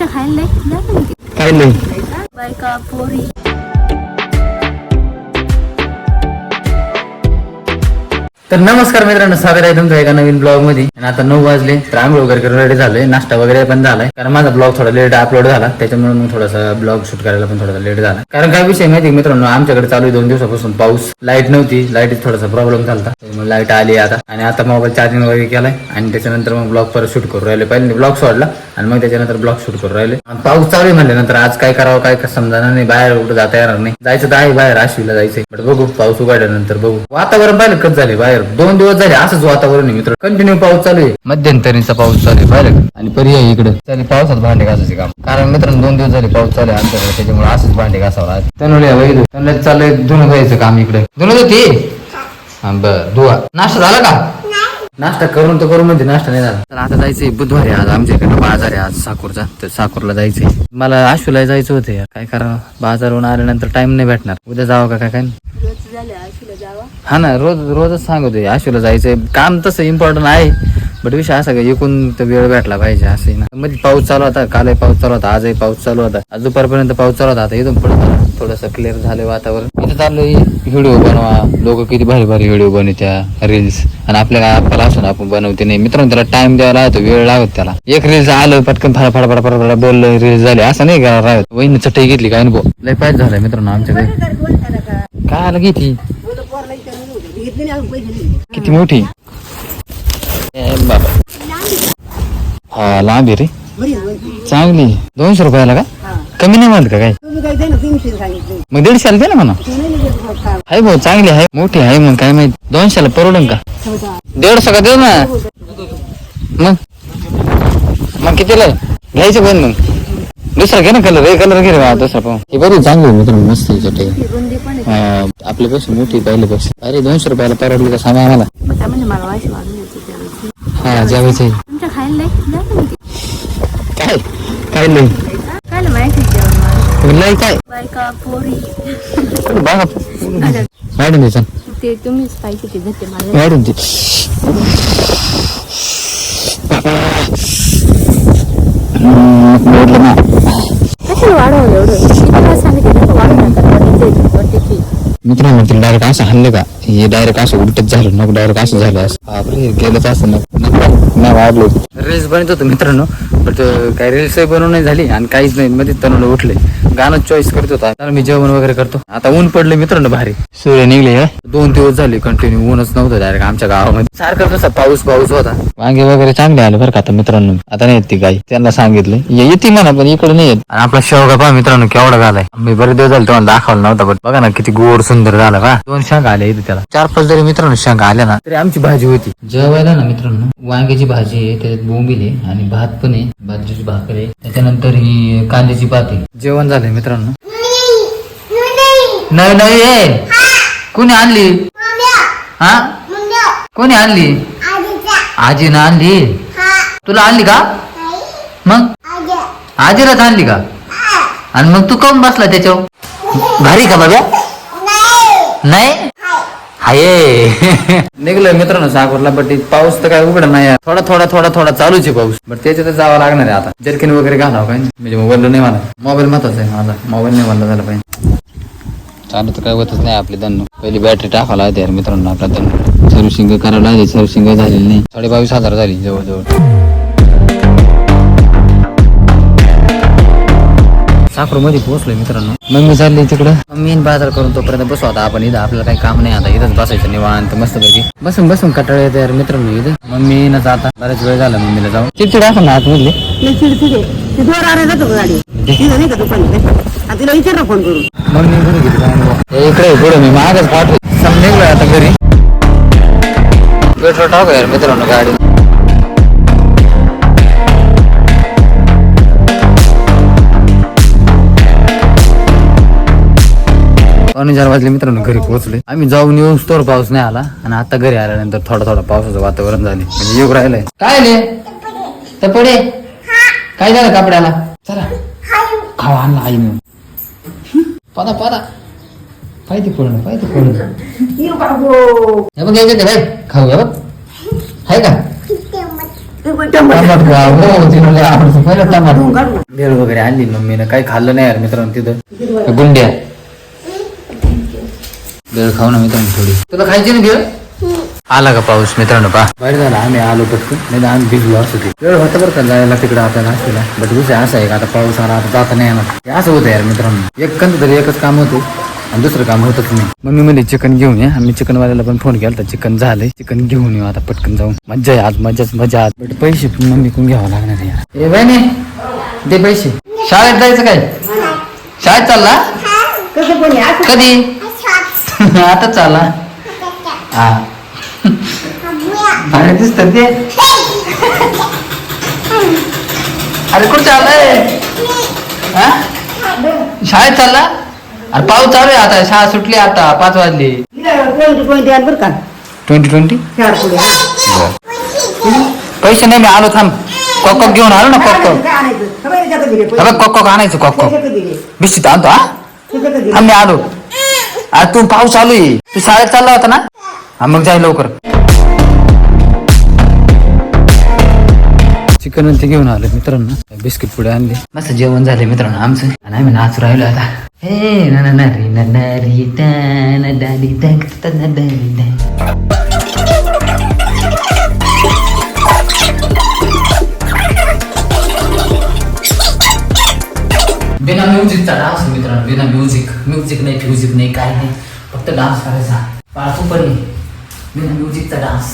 तुमच्या खायला काय नाही बायका पोरी. तर नमस्कार मित्रांनो, स्वागत आहे तुमचं एका नवीन ब्लॉग मध्ये. आणि आता 9 वाजले तर आंघोळ वगैरे रेडी झालोय, नाश्ता वगैरे पण झालाय. कारण माझा ब्लॉग थोडा लेट अपलोड झाला, त्याच्यामुळे मग थोडासा ब्लॉग शूट करायला पण थोडासा लेट झाला. कारण काय विषय माहिती मित्रांनो, आमच्याकडे चालू आहे 2 दिवसापासून पाऊस. लाईट नव्हती, लाईट थोडासा प्रॉब्लेम झाला, त्यामुळे लाईट आली आता. आणि आता मोबाईल चार्जिंग वगैरे केलाय आणि त्याच्यानंतर मग ब्लॉग परत शूट करू राहिले. पहिले ब्लॉग सोडला आणि मग त्याच्यानंतर ब्लॉग शूट करू राहिले. पाऊस चालू आहे म्हणल्यानंतर आज काय करावं काय समजाणार नाही. बाहेर कुठं जाता येणार नाही. जायचं तर आहे बाहेर, आशिवला जायचंय, बट बघू पाऊस उघडल्यानंतर बघू. वातावरण पाहिलं कसं झाले बाहेर, 2 दिवस झाले असंच वातावरण आहे मित्र. कंटिन्यू पाऊस चालू आहे, मध्यंतरीचा पाऊस चालू आहे पाहिलं. आणि पर्याय इकडे चालू पावसात भांडे घासायचे काम. कारण मित्रांनो 2 दिवस झाले पाऊस चालू आहे आमच्याकडे, त्याच्यामुळे असंच भांडे घासावं. त्यांना चाललंय धुणं घ्यायचं काम इकडे. धुणं होती बर धुवा. नाश्ता झाला का? नाश्ता करून तर करू म्हणजे नाश्ता नाही झाला. तर आता जायचंय बुधवारी, आज आमच्या इकडे बाजार आहे आज साकूरचा, तर साकूरला जायचंय. मला आशूला जायचं होतं यार, काय करावं. बाजारहून आल्यानंतर टाइम नाही भेटणार. उद्या जावं का काय हा ना, रोजच सांगतोय आशूला जायचंय. काम तसं इम्पॉर्टंट आहे, बट विषय असा का एकूण तर वेळ भेटला पाहिजे असं ना. मध्ये पाऊस चालू होता, कालही पाऊस चालू होता, आजही पाऊस चालू होता, आज दुपारपर्यंत पाऊस चालू होता. आता इथून पुढे थोडंसं क्लिअर झालंय वातावरण. इथं चाललोय व्हिडिओ बनवा. लोक किती भारी भारी व्हिडिओ बनवत्या रील्स, आणि आपल्याला असून आपण बनवते नाही मित्रांनो. त्याला टाइम द्यावा लागतो, वेळ लागत त्याला. एक रील्स आलं पटकन फडाफडा बोललं, रील्स झाले असं नाही का राहत. वहिनी चटई घेतली काय अनुभव लय पाहिजे झालाय मित्रांनो आमच्याकडे. काय आलं किती किती मोठी बाबा. हा लांब आहे रे, चांगली. 200 रुपयाला का? कमी नाही म्हणत का काय? मग 150 दे ना म्हणा. आहे भाऊ चांगली आहे, मोठी आहे. मग काय माहित 200 परवडन का? 150 का देऊ ना. मग कितीला घ्यायचं पण मग दुसरा घे ना कलर. हे कलर घे रे दुसरा पाहून. हे बरी चांगली आहे मित्रांनो, मस्त आहे. आपल्यापेक्षा मोठी पहिल्यापेक्षा. अरे 200 रुपयाला परवडली का सांगा आम्हाला. हा जायचं काय काय नाही काय बायका पोरी. बघा वाढून द्यायचा ते तुम्हीच पाहिजे ते धक्के मारले. वाढून दे. कशाला वाढवलं एवढं? सांगितलं वाढवून मित्रांनो तिला डायरेक्ट असं हल्लं का, हे डायरेक्ट असं उलटच झालं नको, डायरेक्ट असं झालं असं गेलंच असं नाही वाढलो. रील्स बनत होतो मित्रांनो, बट काही रील्स बनवून नाही झाली आणि काहीच नाही. मध्ये तरुण उठले, गाणं चॉईस करत होता. तर मी जेवण वगैरे करतो. आता ऊन पडले मित्रांनो भारी, सूर्य निघले. 2 दिवस झाले कंटिन्यू ऊनच नव्हतं डायरेक्ट आमच्या गावामध्ये. सारखं तसा पाऊस होता. वांगे वगैरे चांगले आले बरं का आता मित्रांनो. आता नाही येत ती गाई, त्यांना सांगितलं येते म्हणा, पण इकडे नाही येत. आणि आपला शेवगा पहा मित्रांनो केवढा झालाय. मी बरेच दिवस झाले तुम्हाला दाखवलं नव्हता, पण बघा ना किती गोड सुंदर झाला का. 2 शांगा आल्या इथे त्याला. 4-5 जरी मित्रांनो शांगा आल्या ना तरी आमची भाजी होती. जेवायला ना मित्रांनो वांग्याची भाजी आहे, त्याच्यात बोंबील आहे आणि भात पण आहे, बाजरीची भाकर आहे, त्याच्यानंतर ही कांद्याची भात आहे. जेवण झालंय मित्रांनो. नाही कोणी आणली? हा कोणी आणली? आजीनं आणली. तुला आणली का? मग आजीलाच आणली का? आणि मग तू काऊन बसला त्याच्यावर? भारी का बाबा? नाही हाये. निघलोय मित्रांनो साकूरला, बट पाऊस तर काय उघडा नाही. थोडा चालूच आहे पाऊस, बट त्याच्यातच जावं लागणार आहे आता. जर्किन वगैरे घालावं काय म्हणजे मोबाईल नाही मला. मोबाईल महत्वाचा आहे माझा, मोबाईल नाही म्हणला झाला पाहिजे. चालू तर काय होतच नाही आपली दन्नू. पहिली बॅटरी टाकावं लागते यार मित्रांनो आपला दन्नू. सर्व्हिसिंग करावं लागली, सर्व्हिसिंग झालेली नाही. 22,500 झाली जवळजवळ. साकूर मध्ये पोहोचलोय मित्रांनो. मम्मी चालली तिकडं, मम्मी बाजार करून तोपर्यंत बसू आता आपण इथं. आपल्याला काही काम नाही आता, इथंच बसायचं निवांत मस्त पैकी. बसून कटाळ येते यार मित्रांनो इथं. मम्मी न जाता बरेच वेळ झाला मम्मीला जाऊन. चिडचिड असं ना आतमधली मम्मी घरी गेली इकडे पुढे मी मागच पाठवतो. निघलोय आता घरी. पेट्रोल टाकू यार मित्रांनो गाडी. पावणे 4 वाजले मित्रांनो घरी पोहोचले. आम्ही जाऊन येऊन तोर पाऊस नाही आला, आणि आता घरी आल्यानंतर थोडा पावसाचं वातावरण झाले, म्हणजे योग राहिलंय. काय आले तपडे? काय झालं कपड्याला? चला खावा आणला आई म्हणून. पादा पाहिजे पूर्ण हे बघ यायचं भाई खाऊ. हे बघ आहे का टमाट हो तिला लय आवडतं पहिलं टमाट. भेळ वगैरे आणली मम्मीनं, काही खाल्लं नाही यार मित्रांनो तिथं. गुंड्या भेळ खाऊ ना मित्रांनो थोडी. तुला खायची ना भेळ? आला का पाऊस मित्रांनो? पहा बाहेर झाला, आम्ही आलो पटकन, नाही आम्ही भिजलो असं. ते वेळ होता बरं का जायला तिकडं आता नाश्त्याला, बट विषय असा आहे का आता पाऊस आला आता जाता नाही येणार. हे असं होतं यार मित्रांनो, एक कंद तरी एकच काम होतं आणि दुसरं काम होतच नाही. मम्मी मध्ये चिकन घेऊन ये, आम्ही चिकनवाल्याला पण फोन केला तर चिकन झालंय, चिकन घेऊन येऊ आता पटकन जाऊन. मज्जा आहे आज, मजा आज. बट पैसे पण मम्मी कोण घ्यावं लागणार आहे यार. ए बाई नाही दे पैसे. शाळेत जायचं काय? शाळेत चालला कधी? आता चालला हा दिसत ते. अरे कुठं चाललंय? शाळेत चालला? अरे पाऊस चालू आहे आता, शाळा सुटली आता 5 वाजले. 2020 पैसे नाही, मी आलो थांब. कॉक घेऊन आलो ना. कॉक आणायचं. कॉक बिस्किट आणतो हा. थांब मी आलो. आज तू पाऊस चालू आहे, तू शाळेत चालला होता ना? हा मग जाय लवकर. चिकन ते घेऊन आले मित्रांनो, बिस्किट पुढे आणले. मस्त जेवण झाले मित्रांनो आमचं आणि आम्ही नाच राहिलो आता. हे बिना म्युझिकचा डान्स मित्रांनो, बिना म्युझिक नाही, फ्युझिक नाही, काय नाही, फक्त डान्स करायचा. पाळतो पण बिना म्युझिकचा डान्स.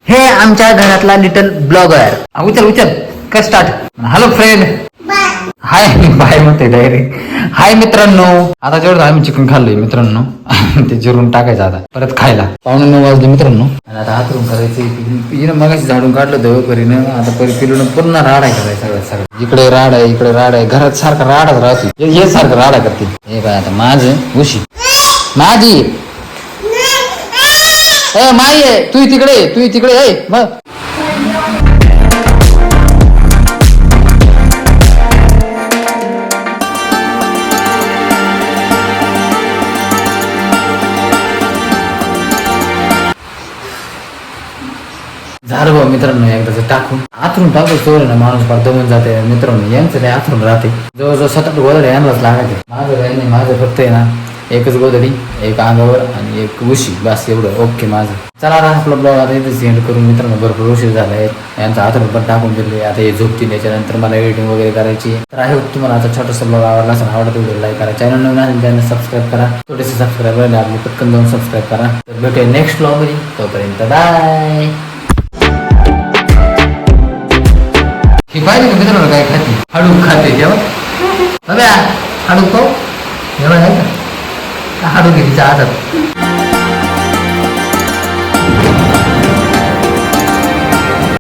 हे आमच्या घरातला लिटल ब्लॉगर. उचल कर start. Hello friend. Hi bye म्हणते डायरेक्ट. हाय मित्रांनो, आता जेवढं आम्ही चिकन खाल्लोय मित्रांनो, ते जिरून टाकायचं आता परत खायला. 9:15 वाजले मित्रांनो आणि आता हातरून करायचं. मगाशी झाडून काढलं देवकरीनं, आता पिलून पूर्ण राड आहे करायचं सगळं. इकडे राड आहे, घरात सारखा राडच राहते. हे सारखं राडा करते. हे काय आता माझं उशी माझी माई आहे. तू तिकडे आहे मग. झालं भाऊ मित्रांनो, एकदाच टाकून आथरून टाकू चोर ना माणूस फार दमून जाते मित्रांनो. यांचं नाही आथरून राहते. जवळजवळ 7-8 गोदडे यांनाच लागायचे. माझं फक्त आहे ना एकच गोदडी, एक अंगावर आणि एक उशी, बस एवढं ओके माझं. चला आता आपला ब्लॉग आता इथं सेंड करून मित्रांनो, भरपूर उशीर झालाय. यांचा आथरून पण टाकून दिले. आता हे झोपतील, याच्यानंतर मला एडिटिंग वगैरे करायची. तर आहे तुम्हाला आता छोटासा ब्लॉग आवडला असेल, आवडत व्हिडिओ लाईक करा, चॅनल नवीन आहे चॅनल सबस्क्राईब करा. थोडेसे सबस्क्राईब राहिले आपले, पटकन जाऊन सबस्क्राईब करा. तर भेटूया नेक्स्ट ब्लॉग मध्ये, तोपर्यंत बाय. हे पाहिजे का मित्रांनो काय खाते? हाडूक खाते जेव्हा हाडूक पाहू जेव्हा नाही का हाडूक आहे तिच्या हातात.